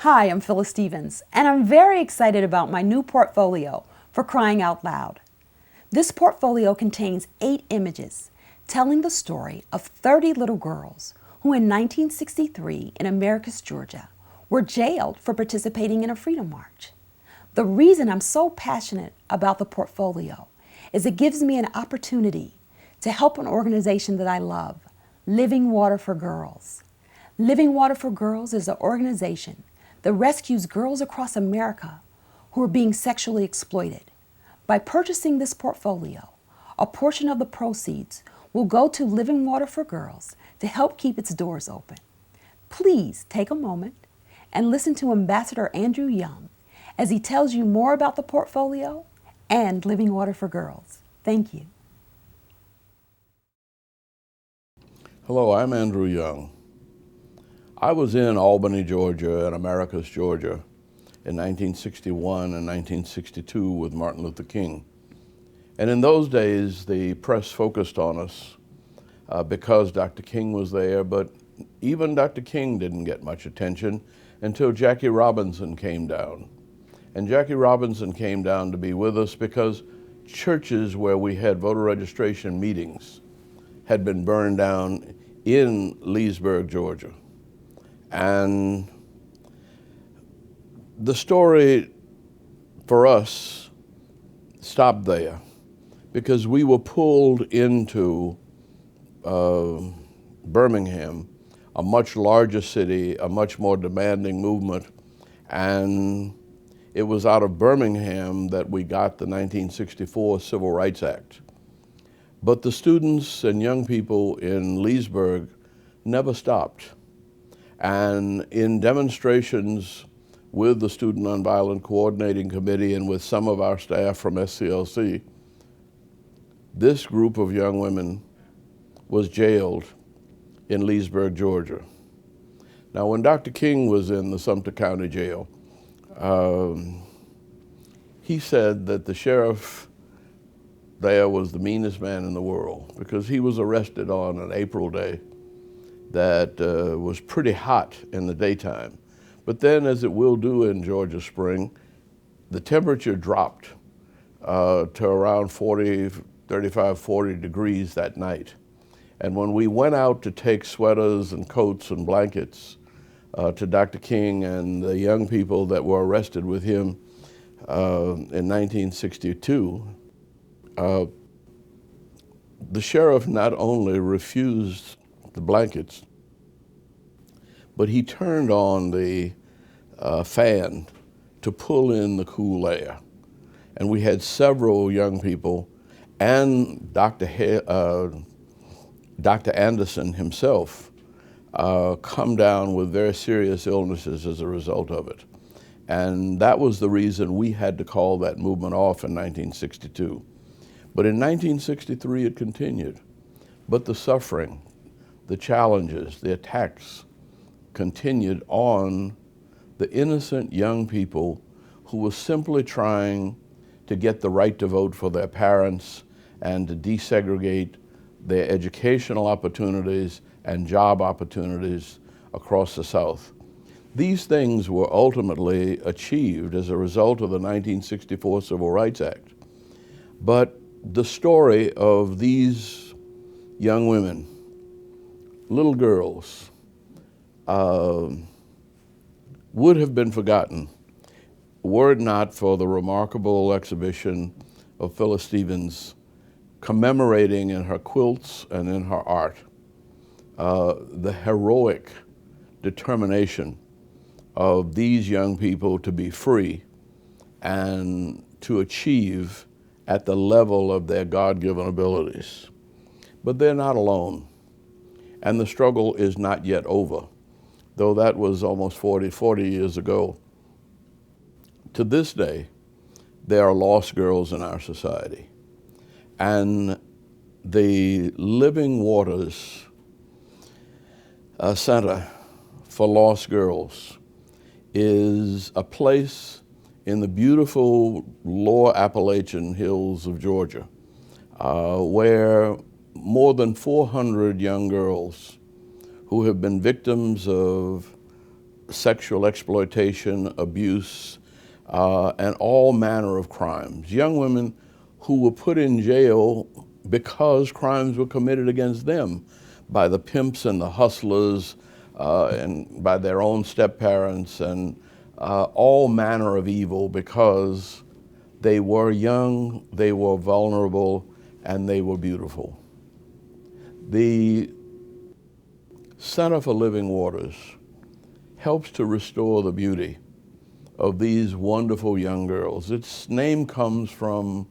Hi, I'm Phyllis Stephens, and I'm very excited about my new portfolio for Crying Out Loud. This portfolio contains 8 images telling the story of 30 little girls who in 1963 in Americus, Georgia, were jailed for participating in a freedom march. The reason I'm so passionate about the portfolio is it gives me an opportunity to help an organization that I love, Living Water for Girls. Living Water for Girls is an organization that rescues girls across America who are being sexually exploited. By purchasing this portfolio, a portion of the proceeds will go to Living Water for Girls to help keep its doors open. Please take a moment and listen to Ambassador Andrew Young as he tells you more about the portfolio and Living Water for Girls. Thank you. Hello, I'm Andrew Young. I was in Albany, Georgia, and Americus, Georgia, in 1961 and 1962 with Martin Luther King. And in those days, the press focused on us because Dr. King was there, but even Dr. King didn't get much attention until Jackie Robinson came down. And Jackie Robinson came down to be with us because churches where we had voter registration meetings had been burned down in Leesburg, Georgia. And the story for us stopped there because we were pulled into Birmingham, a much larger city, a much more demanding movement, and it was out of Birmingham that we got the 1964 Civil Rights Act. But the students and young people in Leesburg never stopped. And in demonstrations with the Student Nonviolent Coordinating Committee and with some of our staff from SCLC, this group of young women was jailed in Leesburg, Georgia. Now, when Dr. King was in the Sumter County Jail, he said that the sheriff there was the meanest man in the world because he was arrested on an April day that was pretty hot in the daytime. But then, as it will do in Georgia spring, the temperature dropped to around 35, 40 degrees that night. And when we went out to take sweaters and coats and blankets to Dr. King and the young people that were arrested with him in 1962, the sheriff not only refused the blankets, but he turned on the fan to pull in the cool air. And we had several young people and Dr. Anderson himself come down with very serious illnesses as a result of it. And that was the reason we had to call that movement off in 1962. But in 1963 it continued. But the suffering, the challenges, the attacks continued on the innocent young people who were simply trying to get the right to vote for their parents and to desegregate their educational opportunities and job opportunities across the South. These things were ultimately achieved as a result of the 1964 Civil Rights Act. But the story of these young women, little girls, would have been forgotten were it not for the remarkable exhibition of Phyllis Stephens commemorating in her quilts and in her art the heroic determination of these young people to be free and to achieve at the level of their God-given abilities. But they're not alone, and the struggle is not yet over, though that was almost 40 years ago. To this day, there are lost girls in our society, and the Living Waters Center for Lost Girls is a place in the beautiful lower Appalachian hills of Georgia, where more than 400 young girls who have been victims of sexual exploitation, abuse, and all manner of crimes. Young women who were put in jail because crimes were committed against them by the pimps and the hustlers and by their own step-parents, and all manner of evil because they were young, they were vulnerable, and they were beautiful. The Center for Living Waters helps to restore the beauty of these wonderful young girls. Its name comes from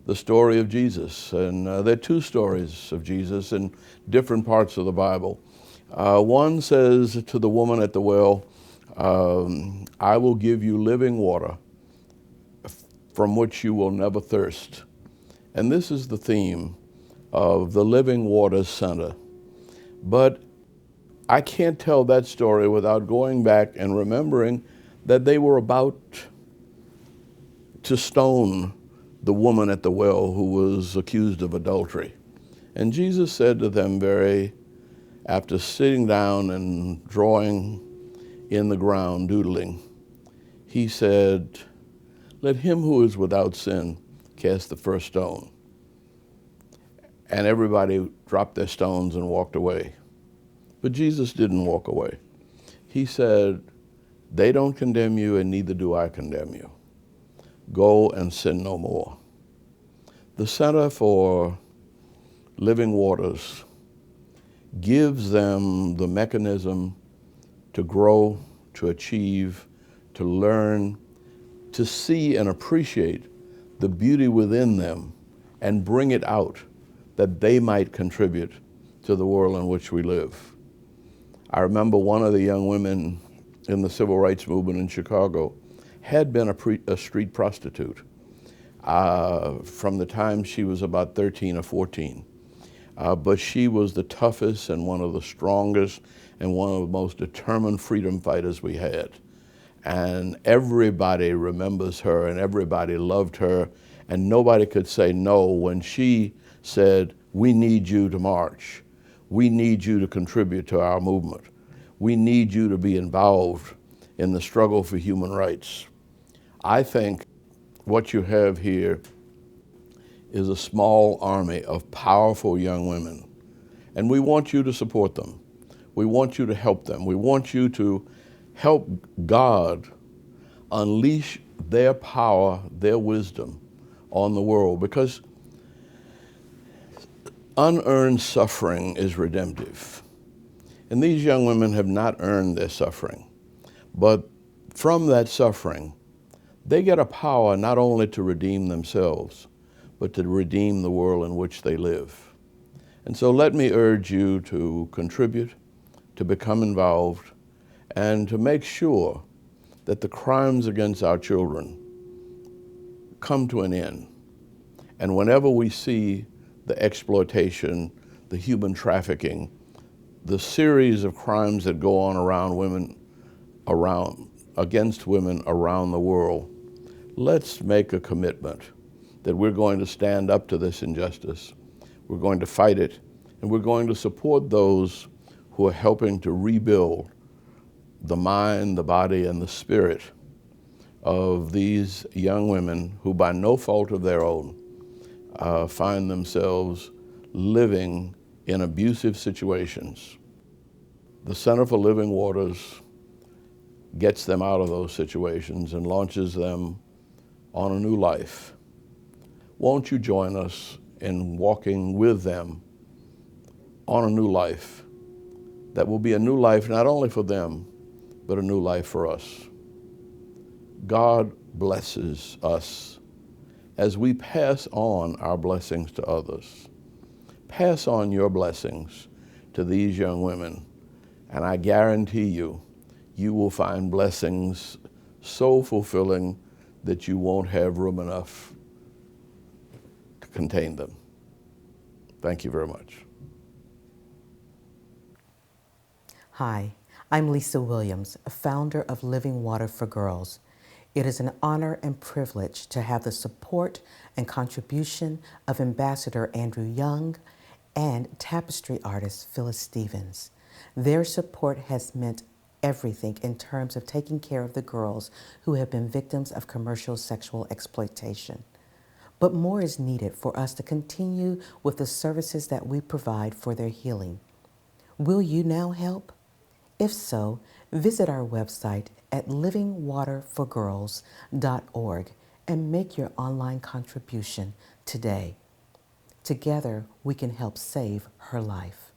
the story of Jesus, and there are two stories of Jesus in different parts of the Bible. One says to the woman at the well, I will give you living water from which you will never thirst. And this is the theme of the Living Waters Center. But I can't tell that story without going back and remembering that they were about to stone the woman at the well who was accused of adultery. And Jesus said to them after sitting down and drawing in the ground, doodling, he said, let him who is without sin cast the first stone. And everybody dropped their stones and walked away. But Jesus didn't walk away. He said, they don't condemn you, and neither do I condemn you. Go and sin no more. The Center for Living Waters gives them the mechanism to grow, to achieve, to learn, to see and appreciate the beauty within them and bring it out that they might contribute to the world in which we live. I remember one of the young women in the civil rights movement in Chicago had been a street prostitute from the time she was about 13 or 14. But she was the toughest and one of the strongest and one of the most determined freedom fighters we had. And everybody remembers her and everybody loved her, and nobody could say no when she said, we need you to march. We need you to contribute to our movement. We need you to be involved in the struggle for human rights. I think what you have here is a small army of powerful young women, and we want you to support them. We want you to help them. We want you to help God unleash their power, their wisdom on the world, because unearned suffering is redemptive. And these young women have not earned their suffering, but from that suffering, they get a power not only to redeem themselves, but to redeem the world in which they live. And so let me urge you to contribute, to become involved, and to make sure that the crimes against our children come to an end. And whenever we see the exploitation, the human trafficking, the series of crimes that go on against women around the world, let's make a commitment that we're going to stand up to this injustice. We're going to fight it, and we're going to support those who are helping to rebuild the mind, the body, and the spirit of these young women who, by no fault of their own, find themselves living in abusive situations. The Center for Living Waters gets them out of those situations and launches them on a new life. Won't you join us in walking with them on a new life that will be a new life not only for them, but a new life for us. God blesses us as we pass on our blessings to others. Pass on your blessings to these young women, and I guarantee you, you will find blessings so fulfilling that you won't have room enough to contain them. Thank you very much. Hi, I'm Lisa Williams, founder of Living Water for Girls. It is an honor and privilege to have the support and contribution of Ambassador Andrew Young and tapestry artist Phyllis Stephens. Their support has meant everything in terms of taking care of the girls who have been victims of commercial sexual exploitation. But more is needed for us to continue with the services that we provide for their healing. Will you now help? If so, visit our website at livingwaterforgirls.org and make your online contribution today. Together, we can help save her life.